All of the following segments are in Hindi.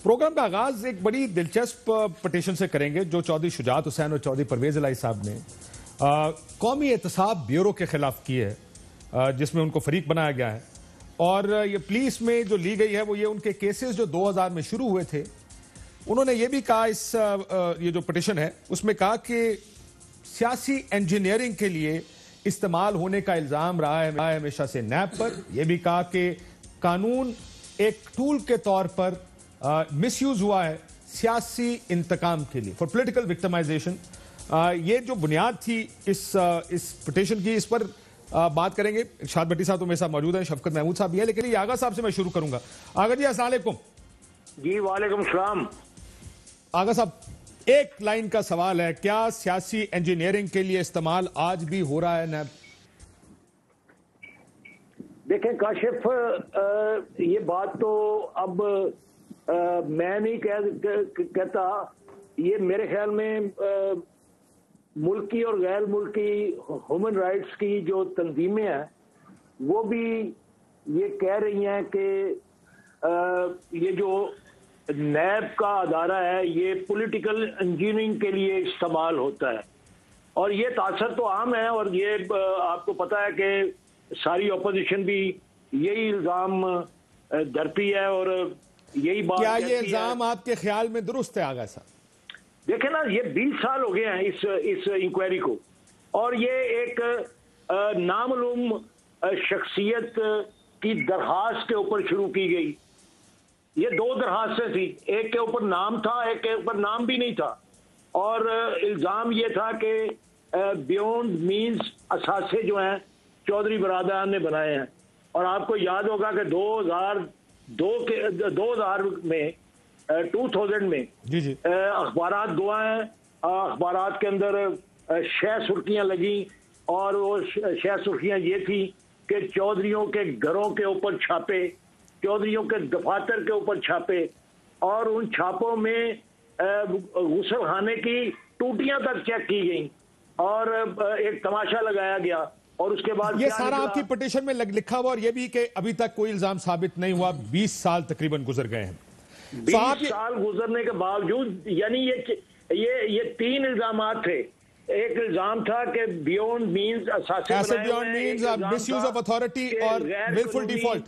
प्रोग्राम का आगाज एक बड़ी दिलचस्प पटिशन से करेंगे जो चौधरी शुजात हुसैन और चौधरी परवेज इलाही साहब ने कौमी एहतसाब ब्यूरो के खिलाफ की है, जिसमें उनको फरीक बनाया गया है। और ये पुलिस में जो ली गई है वो ये उनके केसेस जो 2000 में शुरू हुए थे। उन्होंने ये भी कहा, ये जो पटिशन है उसमें कहा कि सियासी इंजीनियरिंग के लिए इस्तेमाल होने का इल्जाम रहा है हमेशा से नैब पर। यह भी कहा कि कानून एक टूल के तौर पर मिसयूज हुआ है सियासी इंतकाम के लिए, फॉर पॉलिटिकल विक्टिमाइजेशन। ये जो बुनियाद थी इस पिटीशन की, इस पर बात करेंगे। इरशाद भट्टी साहब तो मेरे साथ मौजूद हैं, शफकत महमूद साहब भी है, लेकिन ये आगा साहब से मैं शुरू करूंगा। आगा जी अस्सलाम वालेकुम। जी वालेकुम सलाम। आगा साहब, एक लाइन का सवाल है, क्या सियासी इंजीनियरिंग के लिए इस्तेमाल आज भी हो रहा है नैब? देखें काशिफ, ये बात तो अब मैं नहीं कहता। ये मेरे ख्याल में मुल्की और गैर मुल्की ह्यूमन राइट्स की जो तंजीमें हैं वो भी ये कह रही हैं कि ये जो नैब का अदारा है ये पॉलिटिकल इंजीनियरिंग के लिए इस्तेमाल होता है। और ये तासर तो आम है, और ये आपको पता है कि सारी अपोजिशन भी यही इल्जाम धरती है और यही बात। क्या ये इल्जाम आपके ख्याल में दुरुस्त है आगा साहब? देखें ना, ये 20 साल हो गए हैं इस इंक्वायरी को, और ये एक नामालूम शख्सियत की दरखास्त के ऊपर शुरू की गई। ये दो दरखास्तें थी, एक के ऊपर नाम था, एक के ऊपर नाम भी नहीं था। और इल्जाम ये था कि बियॉन्ड मींस असासे जो हैं चौधरी बरादरान ने बनाए हैं। और आपको याद होगा कि 2000 में 2000 में जी अखबारात दुआ हैं, अखबारात के अंदर 6 सुर्खियां लगी, और वो 6 सुर्खियां ये थी कि चौधरियों के घरों के ऊपर छापे, चौधरियों के दफातर के ऊपर छापे, और उन छापों में गुसल खाने की टूटियां तक चेक की गई और एक तमाशा लगाया गया। और उसके बाद ये सारा आपकी पिटीशन में लिखा हुआ, और ये भी कि अभी तक कोई इल्जाम साबित नहीं हुआ। 20 साल तकरीबन गुजर गए हैं। 20 साल गुजरने के बावजूद, यानी ये 3 इल्जामात थे। एक इल्जाम था कि beyond means misuse of authority और विलफुल डिफॉल्ट,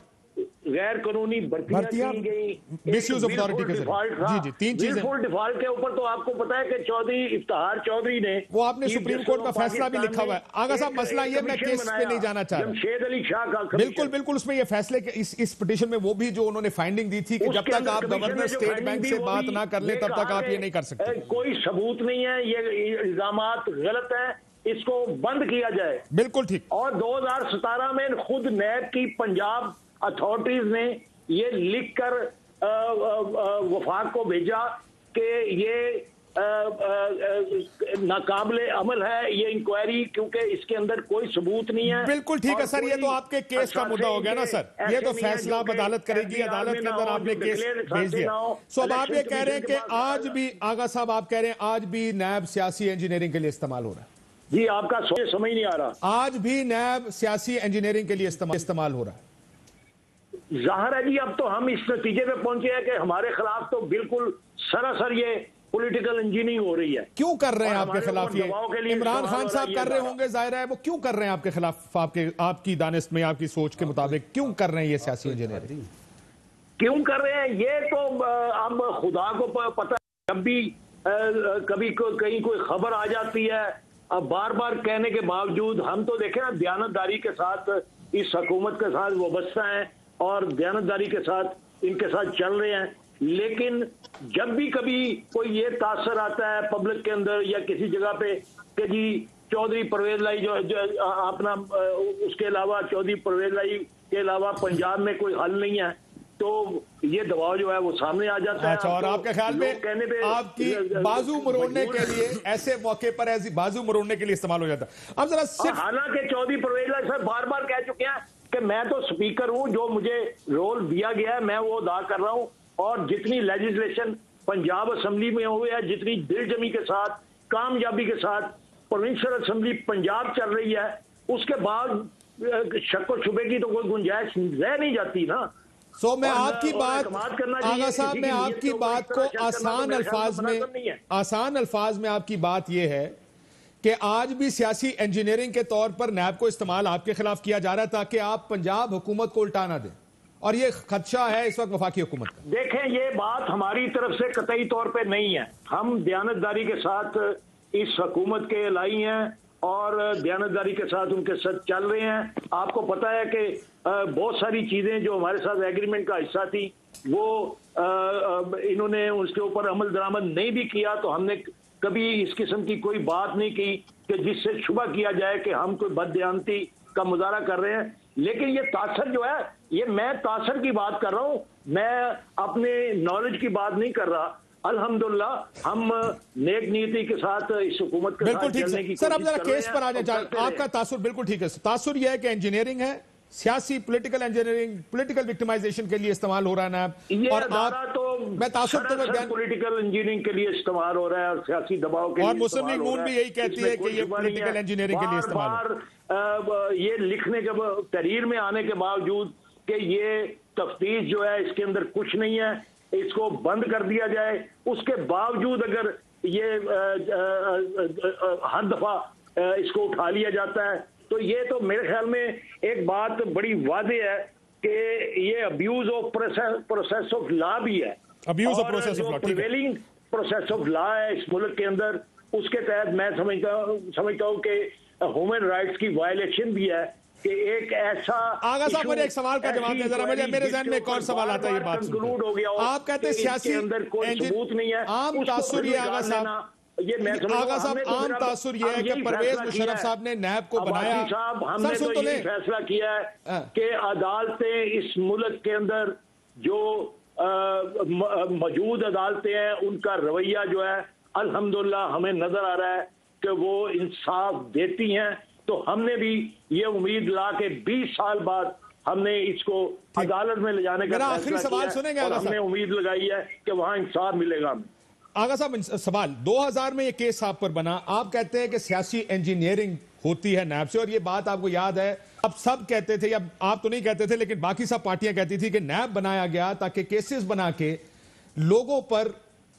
गैर कानूनी भर्तियां की गई, मिसयूज ऑफ अथॉरिटी के जरिए। जी 3 चीजें। विलफुल डिफॉल्ट के ऊपर तो आपको पता है कि चौधरी इफ्तिखार चौधरी ने, वो आपने सुप्रीम कोर्ट का फैसला भी लिखा हुआ है। आगा साहब, मसला ये, मैं केस पे नहीं जाना चाह रहा। जमशेद अली शाह का बिल्कुल उसमें ये फैसले के इस पिटीशन में वो भी जो उन्होंने फाइंडिंग दी थी कि जब तक आप गवर्नर स्टेट बैंक से बात ना कर ले तब तक आप ये नहीं कर सकते। कोई सबूत नहीं है, ये इल्जामात गलत है, इसको बंद किया जाए। बिल्कुल ठीक। और 2017 में खुद नैब की पंजाब अथॉरिटीज ने ये लिखकर वफाक को भेजा कि ये नाकाबिले अमल है ये इंक्वायरी, क्योंकि इसके अंदर कोई सबूत नहीं है। बिल्कुल ठीक है सर, ये तो आपके केस का मुद्दा हो गया ना सर। ये तो फैसला अदालत करेगी, अदालत के अंदर आपने केस भेज दिया। सो अब आप ये कह रहे हैं कि आज भी, आगा साहब आप कह रहे हैं आज भी नैब सियासी इंजीनियरिंग के लिए इस्तेमाल हो रहा है? जी, आपका समझ नहीं आ रहा। आज भी नैब सियासी इंजीनियरिंग के लिए इस्तेमाल हो रहा है? जाहिर है जी, अब तो हम इस नतीजे पे पहुंचे हैं कि हमारे खिलाफ तो बिल्कुल सरासर ये पॉलिटिकल इंजीनियरिंग हो रही है। क्यों कर रहे हैं आपके खिलाफ ये? इमरान खान साहब कर रहे होंगे, जाहिर है, वो क्यों कर रहे हैं आपके खिलाफ? आपकी दानिश में, आपकी सोच के मुताबिक क्यों कर रहे हैं ये सियासी इंजीनियरिंग? क्यों कर रहे हैं ये तो अब खुदा को पता है। जब भी कभी कहीं कोई खबर आ जाती है, अब बार बार कहने के बावजूद, हम तो देखें ना दयानतदारी के साथ इस हुकूमत के साथ वाबस्ता हैं और दयानतदारी के साथ इनके साथ चल रहे हैं। लेकिन जब भी कभी कोई ये तासर आता है पब्लिक के अंदर या किसी जगह पे कि जी चौधरी परवेज इलाही जो अपना, उसके अलावा चौधरी परवेज इलाही के अलावा पंजाब में कोई हल नहीं है, तो ये दबाव जो है वो सामने आ जाता है। अच्छा, और आपके ख्याल में आपकी बाजू मरोड़ने के लिए, ऐसे मौके पर ऐसी बाजू मरोड़ने के लिए इस्तेमाल हो जाता है? अब जरा सिर्फ, हालांकि चौधरी परवेज इलाही साहब बार बार कह चुके हैं कि मैं तो स्पीकर हूं, जो मुझे रोल दिया गया है मैं वो अदा कर रहा हूं, और जितनी लेजिस्लेशन पंजाब असेंबली में हुई है, जितनी दिलजमी के साथ, कामयाबी के साथ प्रोविंशियल असेंबली पंजाब चल रही है, उसके बाद शक और शुबे की तो कोई गुंजाइश रह नहीं जाती ना। सो मैं और आपकी और बात एतमाद करना चाहिए आगा साहब, किसी मैं की नीयत आपकी के ऊपर बात इस को तरह शक करना तो आसान मेरे ख्याल अल्फाज में, मुनासिब नहीं है। आसान अल्फाज में आपकी बात यह है कि आज भी सियासी इंजीनियरिंग के तौर पर नैब को इस्तेमाल आपके खिलाफ किया जा रहा है ताकि आप पंजाब हुकूमत को उल्टा ना दें, और ये खदशा है इस वक्त वफाकी हुकूमत का। देखें, ये बात हमारी तरफ से कतई तौर पे नहीं है। हम दयानतदारी के साथ इस हुकूमत के लाई हैं और दयानतदारी के साथ उनके साथ चल रहे हैं। आपको पता है कि बहुत सारी चीजें जो हमारे साथ एग्रीमेंट का हिस्सा थी वो इन्होंने उसके ऊपर अमल दरामद नहीं भी किया, तो हमने कभी इस किस्म की कोई बात नहीं की कि जिससे शुबा किया जाए कि हम कोई बददियानती का मुजाहरा कर रहे हैं। लेकिन ये तासर जो है, ये मैं तासर की बात कर रहा हूं, मैं अपने नॉलेज की बात नहीं कर रहा। अल्हम्दुलिल्लाह हम नेक नीति के साथ इस हुकूमत के बिल्कुल साथ ठीक चलने की सर, अब कोशिश जरा कर रहे केस हैं पर आ और जाए। करते रहे। आपका तासुर बिल्कुल ठीक है। तासुर यह है कि इंजीनियरिंग है, सियासी पॉलिटिकल इंजीनियरिंग, पॉलिटिकल विक्टिमाइजेशन के लिए इस्तेमाल हो रहा है ना। ये और अदारा आप, तो मैं तासुर तो मैं बयान, पॉलिटिकल इंजीनियरिंग के लिए इस्तेमाल हो रहा है और सियासी दबाव के और लिए मुस्लिम लीग इस्तेमाल हो नून रहा भी है। यही कहती इसमें है कि कोई ये शुबा नहीं पॉलिटिकल है। इंजीनियरिंग के लिए इस्तेमाल हो रहा है। बार ये लिखने के तहरीर में आने के बावजूद कि ये तफ्तीश जो है इसके अंदर कुछ नहीं है, इसको बंद कर दिया जाए, उसके बावजूद अगर ये हर दफा इसको उठा लिया जाता है, तो ये तो मेरे ख्याल में एक बात बड़ी वादे है कि ये abuse of process of law भी है। Abuse of और process of जो law, ठीक है। प्रिवेलिंग प्रोसेस ऑफ लॉ है इस मुल्क के अंदर, उसके तहत मैं समझता हूं कि ह्यूमन राइट्स की वायलेशन भी है कि एक ऐसा आगा साहब, मुझे एक सवाल का जवाब दें जरा। मेरे जहन में एक और सवाल आता है ये बात कंक्लूड हो गया हो, आप कहते हैं कि सियासी इसके अंदर कोई सबूत नहीं है, आम उसको तासुर फिर ये आगा निकाल साहब, लेना, ये मैं समझता हूं आगा साहब, हमने तो आम फिर अब- तासुर ये अब है कि यही परवेज फैसला मुशर्रफ किया है। साहब ने नैब को बनाया। अब्बासी साहब, हमने सुन तो तो यही लें। फैसला किया हाँ। है कि अदालतें इस मुल्क के अंदर जो मौजूद अदालतें हैं उनका रवैया जो है अल्हम्दुलिल्लाह हमें नजर आ रहा है कि वो इंसाफ देती हैं। तो हमने भी ये उम्मीद ला के 20 साल बाद हमने इसको अदालत में ले जाने का मेरा आखिरी फैसला सवाल किया है सुनेंगे और आगा हमने साहब? उम्मीद लगाई है कि वहां इंसाफ मिलेगा हमें। आगा साहब, सवाल 2000 में ये केस आप पर बना, आप कहते हैं कि सियासी इंजीनियरिंग होती है नैब से, और ये बात आपको याद है, अब सब कहते थे, या आप तो नहीं कहते थे लेकिन बाकी सब पार्टियां कहती थी कि नैब बनाया गया ताकि केसेस बना के लोगों पर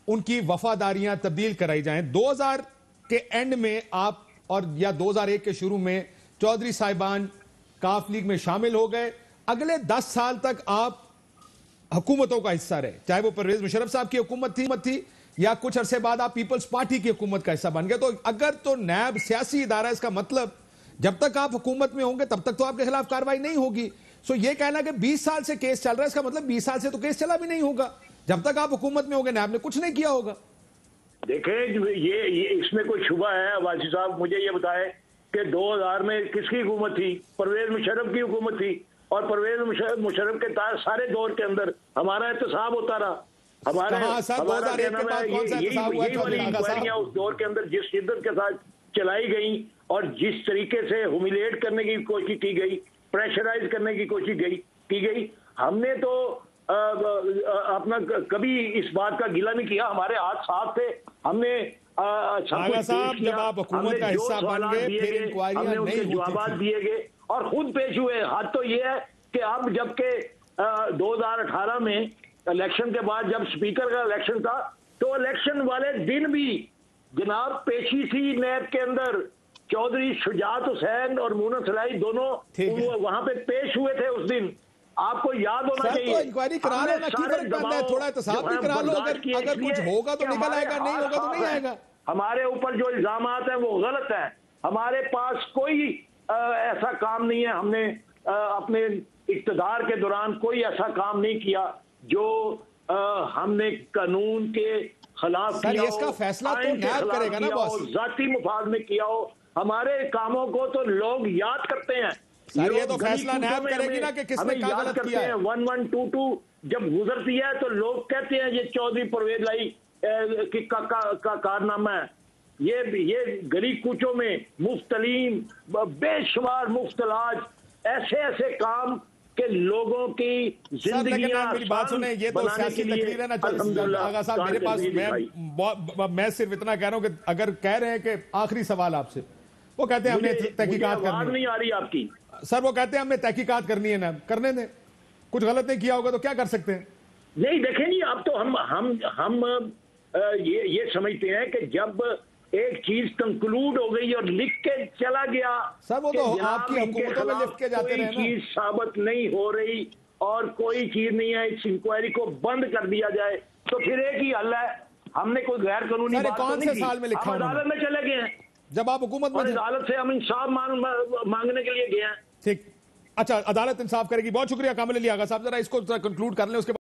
उनकी वफादारियां तब्दील कराई जाएं। 2000 के एंड में आप, और या 2001 के शुरू में चौधरी साहिबान काफ लीग में शामिल हो गए। अगले 10 साल तक आप हुकूमतों का हिस्सा रहे, चाहे वो परवेज मुशर्रफ साहब की हुकूमत थी या कुछ अरसे बाद आप पीपल्स पार्टी की हुकूमत का हिस्सा बन गए। तो अगर तो नैब सियासी इदारा, इसका मतलब जब तक आप हुकूमत में होंगे तब तक तो आपके खिलाफ कार्रवाई नहीं होगी। सो ये कहना कि 20 साल से केस चल रहा है, इसका मतलब 20 साल से तो केस चला भी नहीं होगा। जब तक आप हुकूमत में होंगे नैब ने कुछ नहीं किया होगा। देखें, ये इसमें कोई शुबा है? वासी साहब मुझे ये बताएं कि 2000 में किसकी हुकूमत थी? परवेज मुशर्रफ की हुकूमत थी, और परवेज मुशर्रफ के सारे दौर के अंदर हमारा एहतसाब होता रहा। हमारे कहाँ सर, 2001 के बाद कौन सा एहतसाब हुआ? यही वाली इंक्वायरियां उस दौर के अंदर जिस शिद्दत के साथ चलाई गई और जिस तरीके से ह्यूमिलेट करने की कोशिश की गई, प्रेशराइज करने की कोशिश की गई, हमने तो अपना कभी इस बात का गिला नहीं किया। हमारे हाथ साफ थे, हमने आगा साहब, जब आप हुकूमत का हिस्सा बन गए फिर इंक्वायरियां नहीं जवाब दिए गए और खुद पेश हुए। हाथ तो ये है कि अब जबकि 2018 में इलेक्शन के बाद जब स्पीकर का इलेक्शन था, तो इलेक्शन वाले दिन भी जनाब पेशी थी नैब के अंदर। चौधरी शुजात हुसैन और मूनस सलाई दोनों वहां पे पेश हुए थे उस दिन। आपको याद होना चाहिए। तो इंक्वायरी करा लो ना, की फर्क पड़ता है? थोड़ा एहतसाब भी करा लो, अगर कुछ होगा तो निकल आएगा, नहीं होगा तो नहीं आएगा। हमारे ऊपर जो इल्जामात हैं वो गलत है। हमारे पास कोई ऐसा काम नहीं है, हमने अपने इक्तदार के दौरान कोई ऐसा काम नहीं किया जो हमने कानून के खिलाफ किया हो, इसका फैसला तो नैब करेगा ना बॉस, जाती मुफाद में किया हो। हमारे कामों को तो लोग याद करते हैं। ये तो फैसला नैब करेगी ना कि किसने क्या गलत किया है। 1122 जब गुजरती है तो लोग कहते हैं ये चौधरी परवेज लाई का कारनामा है। ये गली कूचों में मुफ्तलीन बेशुमार मुफ्तलाज ऐसे काम के लोगों की जिंदगियां मेरी बात सुने, ये तो सियासी तकरीर है ना आगा साहब। मेरे पास मैं सिर्फ इतना कह रहा हूं कि अगर कह रहे हैं कि आखिरी सवाल आपसे, वो कहते हैं हमने तहकीकात करनी नहीं आ रही आपकी सर, वो कहते हैं हमने तहकीकात करनी है ना, करने दें। कुछ गलत नहीं किया होगा तो क्या कर सकते हैं? नहीं देखें जी, अब तो हम ये समझते हैं कि जब एक चीज कंक्लूड हो गई और लिख के चला गया, सर वो तो आपकी हुकूमतों में लिख के जाते रहे ना। कोई चीज साबित नहीं हो रही और कोई चीज नहीं है, इस इंक्वायरी को बंद कर दिया जाए, तो फिर एक ही हल है। हमने कोई गैर कानूनी बात कौन से साल में लिखा? अदालत में चले गए हैं जब आप हुकूमत में, अदालत से हम इंसाफ मांगने के लिए गए हैं। ठीक, अच्छा, अदालत इंसाफ करेगी। बहुत शुक्रिया कामिल अली आगा साहब, जरा इसको कंक्लूड कर लें, उसके